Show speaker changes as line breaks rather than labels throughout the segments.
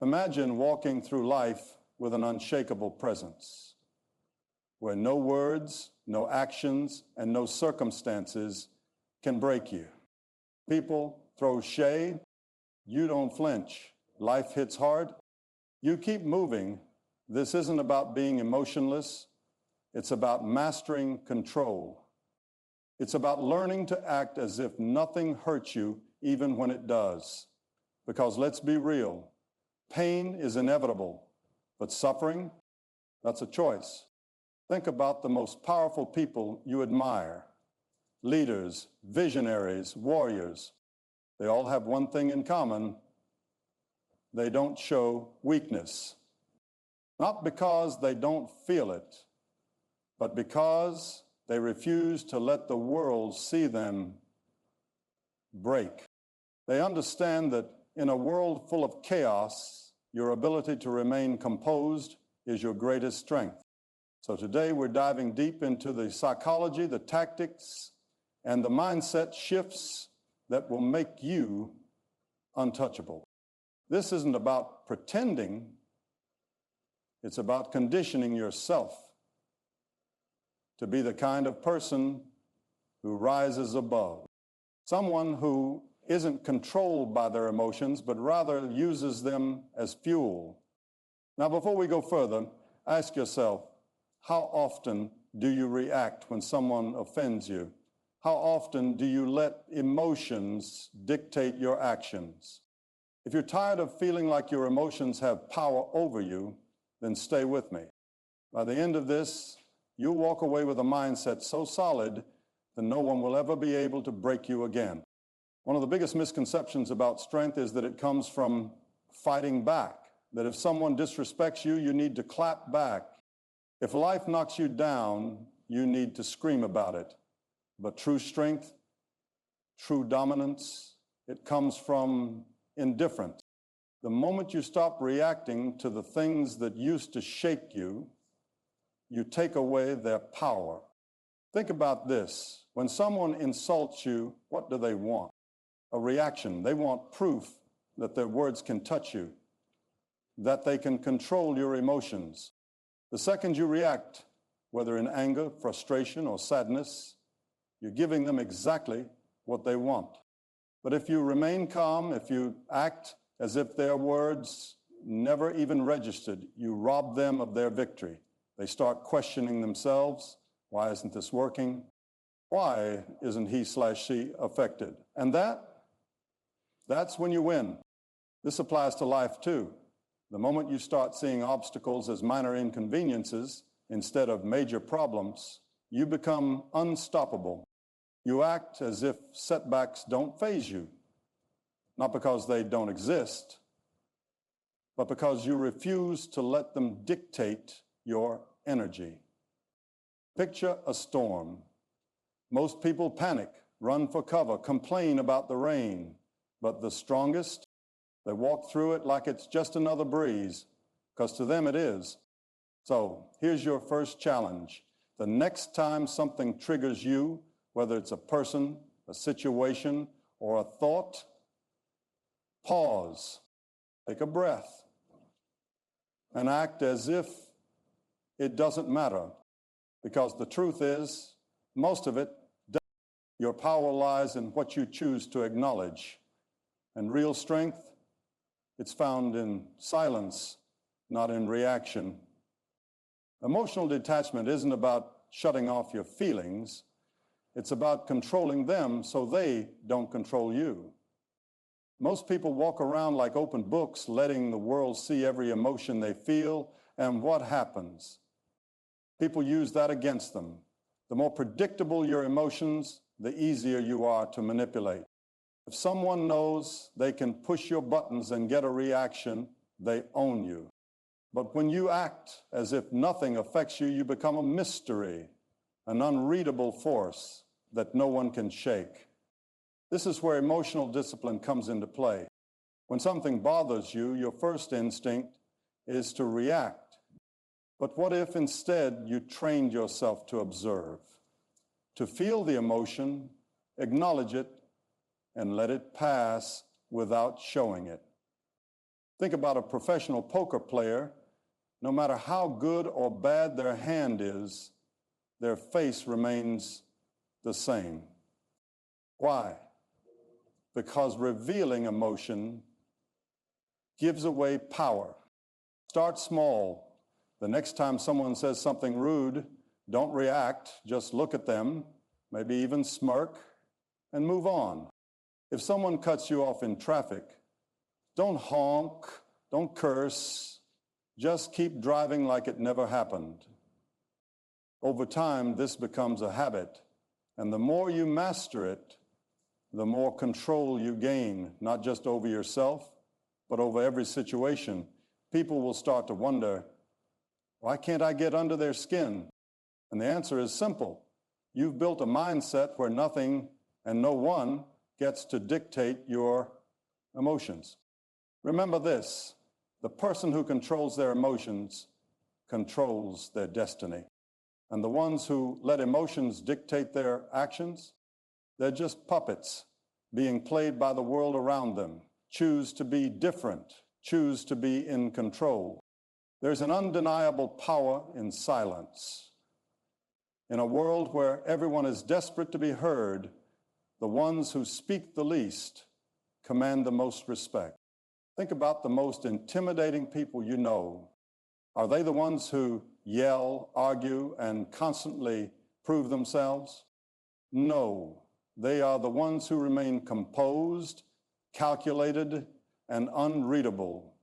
Imagine walking through life with an unshakable presence, where no words, no actions, and no circumstances can break you. People throw shade, you don't flinch. Life hits hard, you keep moving. This isn't about being emotionless, it's about mastering control. It's about learning to act as if nothing hurts you, even when it does. Because let's be real, pain is inevitable, but suffering, that's a choice. Think about the most powerful people you admire. Leaders, visionaries, warriors. They all have one thing in common. They don't show weakness. Not because they don't feel it, but because they refuse to let the world see them break. They understand that in a world full of chaos, your ability to remain composed is your greatest strength. So today we're diving deep into the psychology, the tactics, and the mindset shifts that will make you untouchable. This isn't about pretending, it's about conditioning yourself to be the kind of person who rises above. Someone who isn't controlled by their emotions, but rather uses them as fuel. Now, before we go further, ask yourself, how often do you react when someone offends you? How often do you let emotions dictate your actions? If you're tired of feeling like your emotions have power over you, then stay with me. By the end of this, you'll walk away with a mindset so solid that no one will ever be able to break you again. One of the biggest misconceptions about strength is that it comes from fighting back, that if someone disrespects you, you need to clap back. If life knocks you down, you need to scream about it. But true strength, true dominance, it comes from indifference. The moment you stop reacting to the things that used to shake you, you take away their power. Think about this. When someone insults you, what do they want? A reaction. They want proof that their words can touch you, that they can control your emotions. The second you react, whether in anger, frustration, or sadness, you're giving them exactly what they want. But if you remain calm, if you act as if their words never even registered, you rob them of their victory. They start questioning themselves. Why isn't this working? Why isn't he/she affected? And that's when you win. This applies to life too. The moment you start seeing obstacles as minor inconveniences instead of major problems, you become unstoppable. You act as if setbacks don't faze you, not because they don't exist, but because you refuse to let them dictate your energy. Picture a storm. Most people panic, run for cover, complain about the rain, but the strongest, they walk through it like it's just another breeze, because to them it is. So here's your first challenge. The next time something triggers you, whether it's a person, a situation, or a thought, pause, take a breath, and act as if it doesn't matter. Because the truth is, most of it doesn't. Your power lies in what you choose to acknowledge. And real strength, it's found in silence, not in reaction. Emotional detachment isn't about shutting off your feelings. It's about controlling them so they don't control you. Most people walk around like open books, letting the world see every emotion they feel, and what happens? People use that against them. The more predictable your emotions, the easier you are to manipulate. If someone knows they can push your buttons and get a reaction, they own you. But when you act as if nothing affects you, you become a mystery, an unreadable force that no one can shake. This is where emotional discipline comes into play. When something bothers you, your first instinct is to react. But what if instead you trained yourself to observe, to feel the emotion, acknowledge it, and let it pass without showing it? Think about a professional poker player. No matter how good or bad their hand is, their face remains the same. Why? Because revealing emotion gives away power. Start small. The next time someone says something rude, don't react, just look at them, maybe even smirk, and move on. If someone cuts you off in traffic, don't honk, don't curse, just keep driving like it never happened. Over time, this becomes a habit, and the more you master it, the more control you gain, not just over yourself, but over every situation. People will start to wonder, why can't I get under their skin? And the answer is simple. You've built a mindset where nothing and no one gets to dictate your emotions. Remember this, the person who controls their emotions controls their destiny. And the ones who let emotions dictate their actions, they're just puppets being played by the world around them. Choose to be different, choose to be in control. There's an undeniable power in silence. In a world where everyone is desperate to be heard, the ones who speak the least command the most respect. Think about the most intimidating people you know. Are they the ones who yell, argue, and constantly prove themselves? No, they are the ones who remain composed, calculated, and unreadable.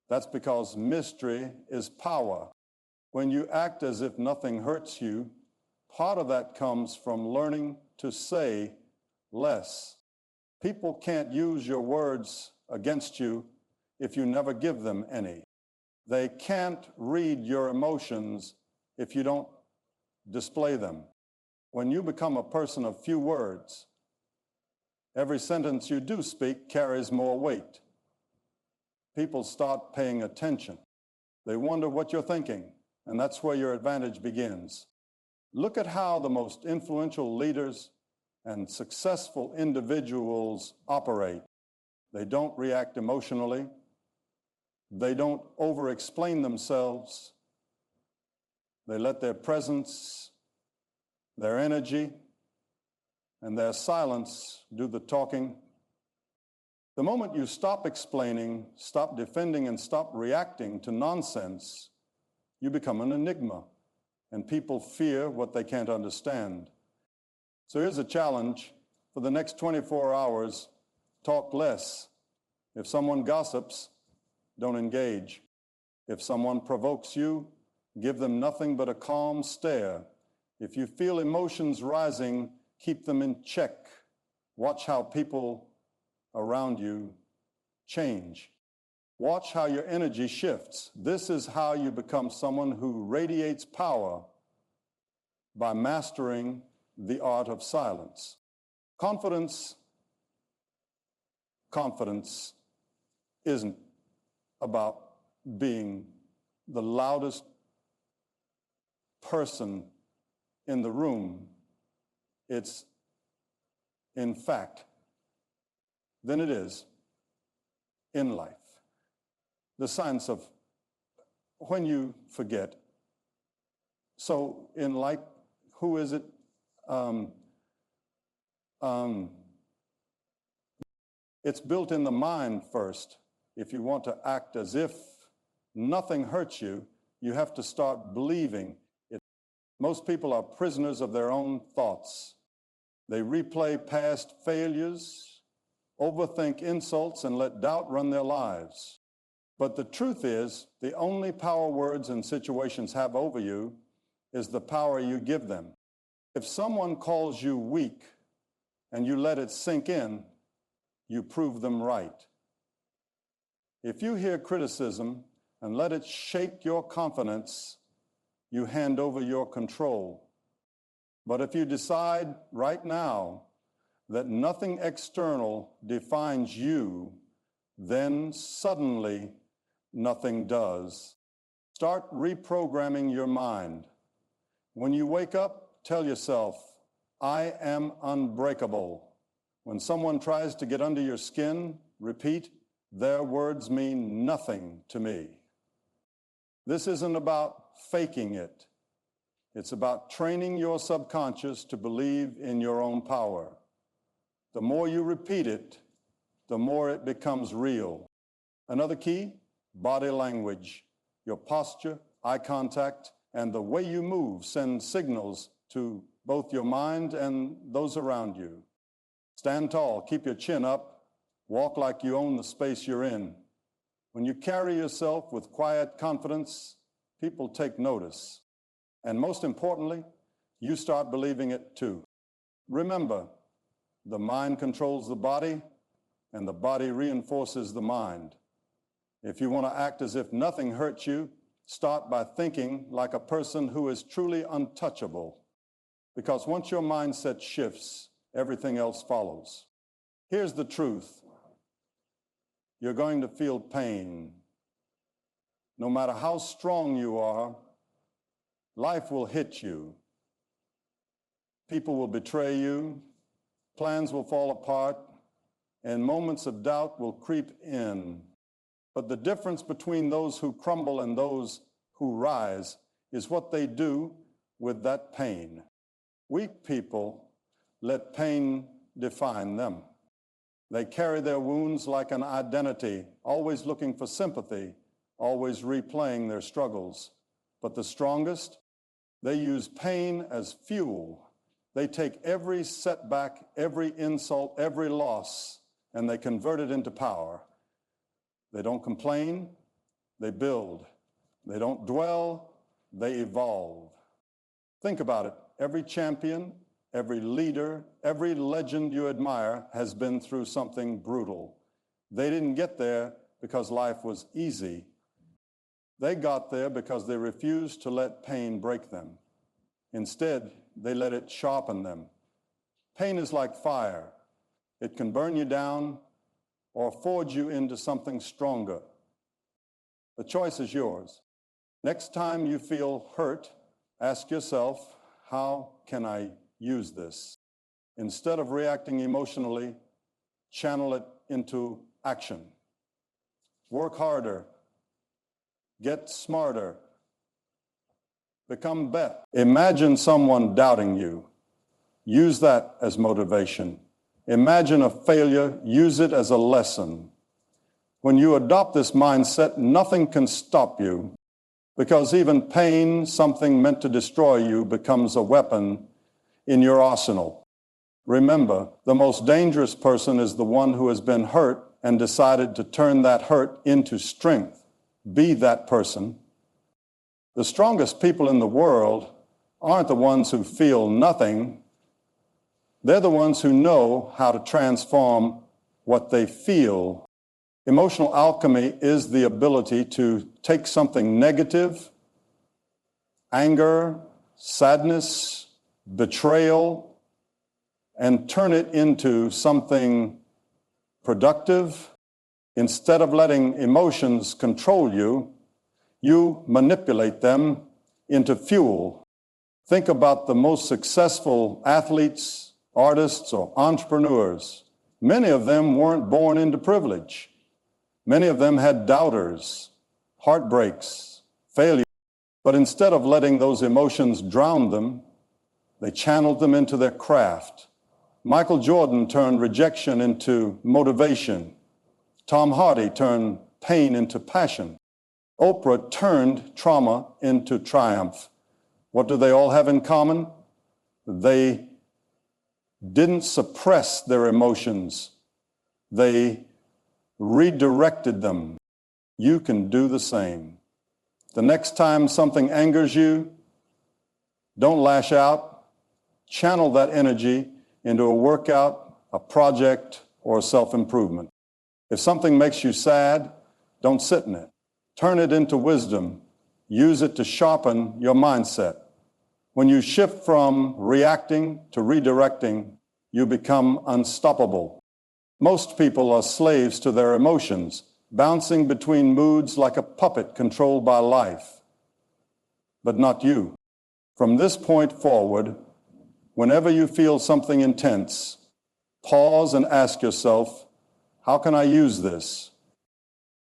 That's because mystery is power. When you act as if nothing hurts you, part of that comes from learning to say less. People can't use your words against you if you never give them any. They can't read your emotions if you don't display them. When you become a person of few words, every sentence you do speak carries more weight. People start paying attention. They wonder what you're thinking, and that's where your advantage begins. Look at how the most influential leaders and successful individuals operate. They don't react emotionally. They don't over-explain themselves. They let their presence, their energy, and their silence do the talking. The moment you stop explaining, stop defending, and stop reacting to nonsense, you become an enigma, and people fear what they can't understand. So here's a challenge. For the next 24 hours, talk less. If someone gossips, don't engage. If someone provokes you, give them nothing but a calm stare. If you feel emotions rising, keep them in check. Watch how people around you change. Watch how your energy shifts. This is how you become someone who radiates power by mastering the art of silence. Confidence isn't about being the loudest person in the room. It's, in fact, than it is in life. The science of when you forget. So in life, who is it? It's built in the mind first. If you want to act as if nothing hurts you, you have to start believing it. Most people are prisoners of their own thoughts. They replay past failures, overthink insults, and let doubt run their lives. But the truth is, the only power words and situations have over you is the power you give them. If someone calls you weak and you let it sink in, you prove them right. If you hear criticism and let it shake your confidence, you hand over your control. But if you decide right now that nothing external defines you, then suddenly nothing does. Start reprogramming your mind. When you wake up, tell yourself, I am unbreakable. When someone tries to get under your skin, repeat, Their words mean nothing to me. This isn't about faking it. It's about training your subconscious to believe in your own power. The more you repeat it, the more it becomes real. Another key, body language. Your posture, eye contact, and the way you move send signals to both your mind and those around you. Stand tall, keep your chin up, walk like you own the space you're in. When you carry yourself with quiet confidence, people take notice. And most importantly, you start believing it too. Remember, the mind controls the body, and the body reinforces the mind. If you want to act as if nothing hurts you, start by thinking like a person who is truly untouchable. Because once your mindset shifts, everything else follows. Here's the truth. You're going to feel pain. No matter how strong you are, life will hit you. People will betray you, plans will fall apart, and moments of doubt will creep in. But the difference between those who crumble and those who rise is what they do with that pain. Weak people let pain define them. They carry their wounds like an identity, always looking for sympathy, always replaying their struggles. But the strongest, they use pain as fuel. They take every setback, every insult, every loss, and they convert it into power. They don't complain, they build. They don't dwell, they evolve. Think about it. Every champion, every leader, every legend you admire has been through something brutal. They didn't get there because life was easy. They got there because they refused to let pain break them. Instead, they let it sharpen them. Pain is like fire. It can burn you down or forge you into something stronger. The choice is yours. Next time you feel hurt, ask yourself, how can I use this? Instead of reacting emotionally, channel it into action. Work harder. Get smarter. Become better. Imagine someone doubting you. Use that as motivation. Imagine a failure. Use it as a lesson. When you adopt this mindset, nothing can stop you, because even pain, something meant to destroy you, becomes a weapon in your arsenal. Remember, the most dangerous person is the one who has been hurt and decided to turn that hurt into strength. Be that person. The strongest people in the world aren't the ones who feel nothing. They're the ones who know how to transform what they feel. Emotional alchemy is the ability to take something negative, anger, sadness, betrayal, and turn it into something productive. Instead of letting emotions control you, you manipulate them into fuel. Think about the most successful athletes, artists, or entrepreneurs. Many of them weren't born into privilege. Many of them had doubters, heartbreaks, failure. But instead of letting those emotions drown them, they channeled them into their craft. Michael Jordan turned rejection into motivation. Tom Hardy turned pain into passion. Oprah turned trauma into triumph. What do they all have in common? They didn't suppress their emotions. They redirected them. You can do the same. The next time something angers you, don't lash out. Channel that energy into a workout, a project, or self-improvement. If something makes you sad, don't sit in it. Turn it into wisdom. Use it to sharpen your mindset. When you shift from reacting to redirecting, you become unstoppable. Most people are slaves to their emotions, bouncing between moods like a puppet controlled by life. But not you. From this point forward, whenever you feel something intense, pause and ask yourself, how can I use this?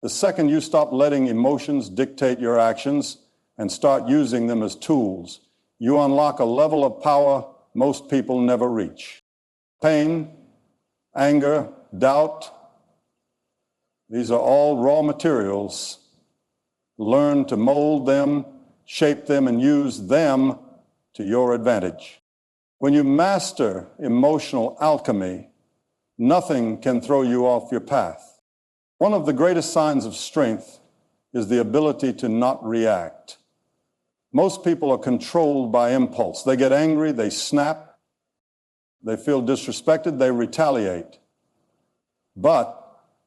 The second you stop letting emotions dictate your actions and start using them as tools, you unlock a level of power most people never reach. Pain, anger, doubt, these are all raw materials. Learn to mold them, shape them, and use them to your advantage. When you master emotional alchemy, nothing can throw you off your path. One of the greatest signs of strength is the ability to not react. Most people are controlled by impulse. They get angry, they snap, they feel disrespected, they retaliate. But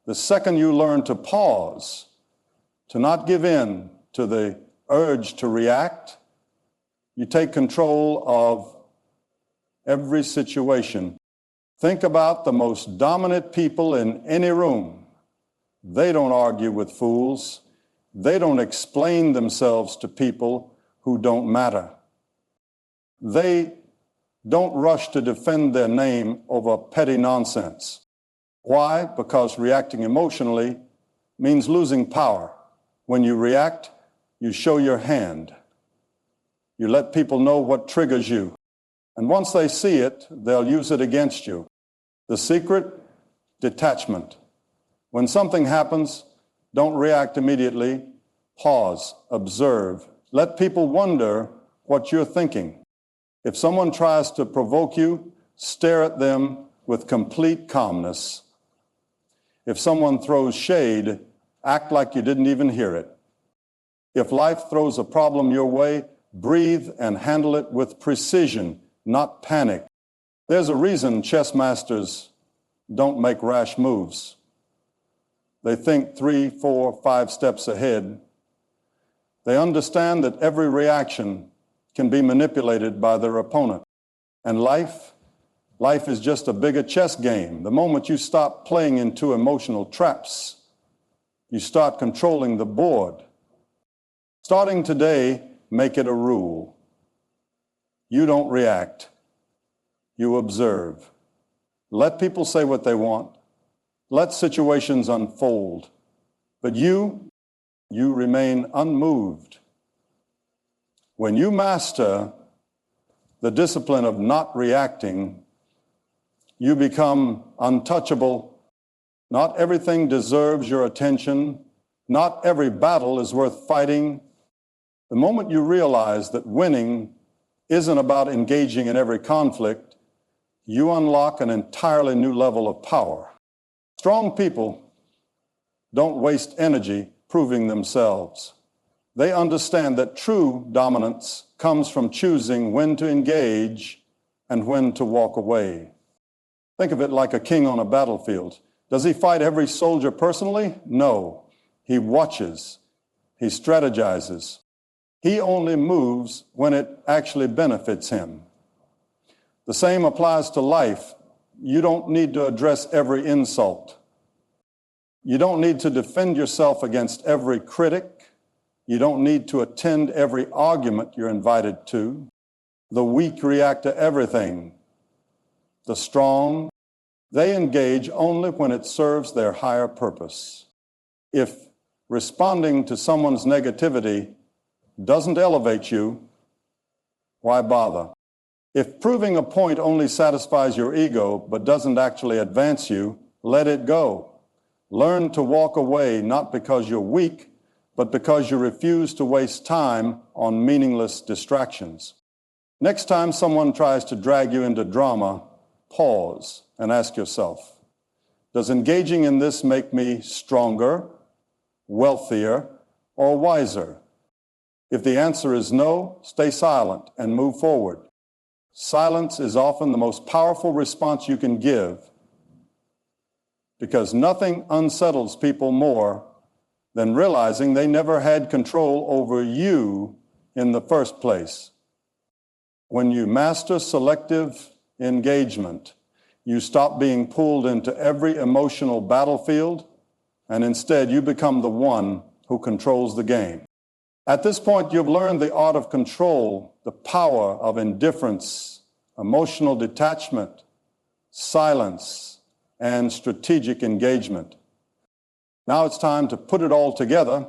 the second you learn to pause, to not give in to the urge to react, you take control of every situation. Think about the most dominant people in any room. They don't argue with fools. They don't explain themselves to people who don't matter. They don't rush to defend their name over petty nonsense. Why? Because reacting emotionally means losing power. When you react, you show your hand. You let people know what triggers you. And once they see it, they'll use it against you. The secret? Detachment. When something happens, don't react immediately. Pause, observe. Let people wonder what you're thinking. If someone tries to provoke you, stare at them with complete calmness. If someone throws shade, act like you didn't even hear it. If life throws a problem your way, breathe and handle it with precision, not panic. There's a reason chess masters don't make rash moves. They think 3, 4, 5 steps ahead. They understand that every reaction can be manipulated by their opponent. And life is just a bigger chess game. The moment you stop playing into emotional traps, you start controlling the board. Starting today, make it a rule. You don't react. You observe. Let people say what they want. Let situations unfold. But you remain unmoved. When you master the discipline of not reacting, you become untouchable. Not everything deserves your attention. Not every battle is worth fighting. The moment you realize that winning isn't about engaging in every conflict, you unlock an entirely new level of power. Strong people don't waste energy proving themselves. They understand that true dominance comes from choosing when to engage and when to walk away. Think of it like a king on a battlefield. Does he fight every soldier personally? No. He watches. He strategizes. He only moves when it actually benefits him. The same applies to life. You don't need to address every insult. You don't need to defend yourself against every critic. You don't need to attend every argument you're invited to. The weak react to everything. The strong, they engage only when it serves their higher purpose. If responding to someone's negativity doesn't elevate you, why bother? If proving a point only satisfies your ego but doesn't actually advance you, let it go. Learn to walk away not because you're weak, but because you refuse to waste time on meaningless distractions. Next time someone tries to drag you into drama, pause and ask yourself, does engaging in this make me stronger, wealthier, or wiser? If the answer is no, stay silent and move forward. Silence is often the most powerful response you can give, because nothing unsettles people more than realizing they never had control over you in the first place. When you master selective engagement, you stop being pulled into every emotional battlefield, and instead you become the one who controls the game. At this point, you've learned the art of control, the power of indifference, emotional detachment, silence, and strategic engagement. Now it's time to put it all together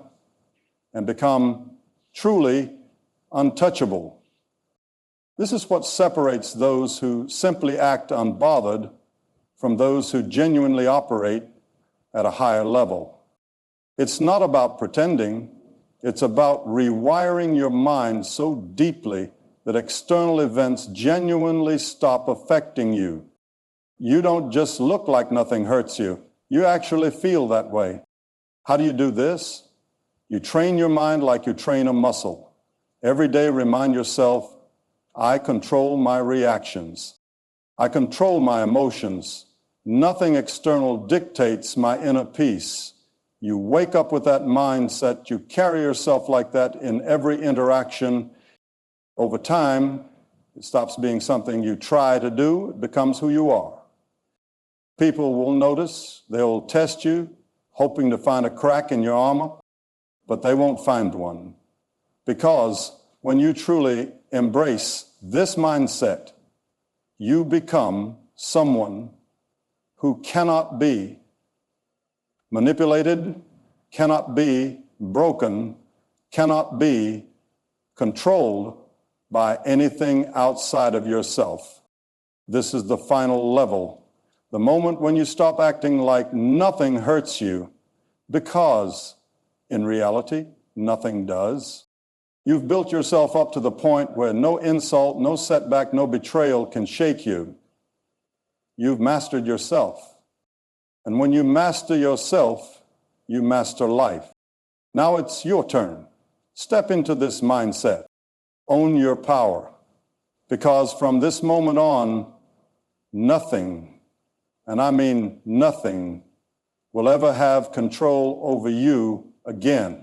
and become truly untouchable. This is what separates those who simply act unbothered from those who genuinely operate at a higher level. It's not about pretending, it's about rewiring your mind so deeply that external events genuinely stop affecting you. You don't just look like nothing hurts you, you actually feel that way. How do you do this? You train your mind like you train a muscle. Every day remind yourself, I control my reactions. I control my emotions. Nothing external dictates my inner peace. You wake up with that mindset, you carry yourself like that in every interaction. Over time, it stops being something you try to do, it becomes who you are. People will notice, they'll test you, hoping to find a crack in your armor, but they won't find one. Because when you truly embrace this mindset, you become someone who cannot be manipulated, cannot be broken, cannot be controlled by anything outside of yourself. This is the final level. The moment when you stop acting like nothing hurts you, because in reality, nothing does. You've built yourself up to the point where no insult, no setback, no betrayal can shake you. You've mastered yourself. And when you master yourself, you master life. Now it's your turn. Step into this mindset. Own your power. Because from this moment on, nothing, and I mean nothing, will ever have control over you again.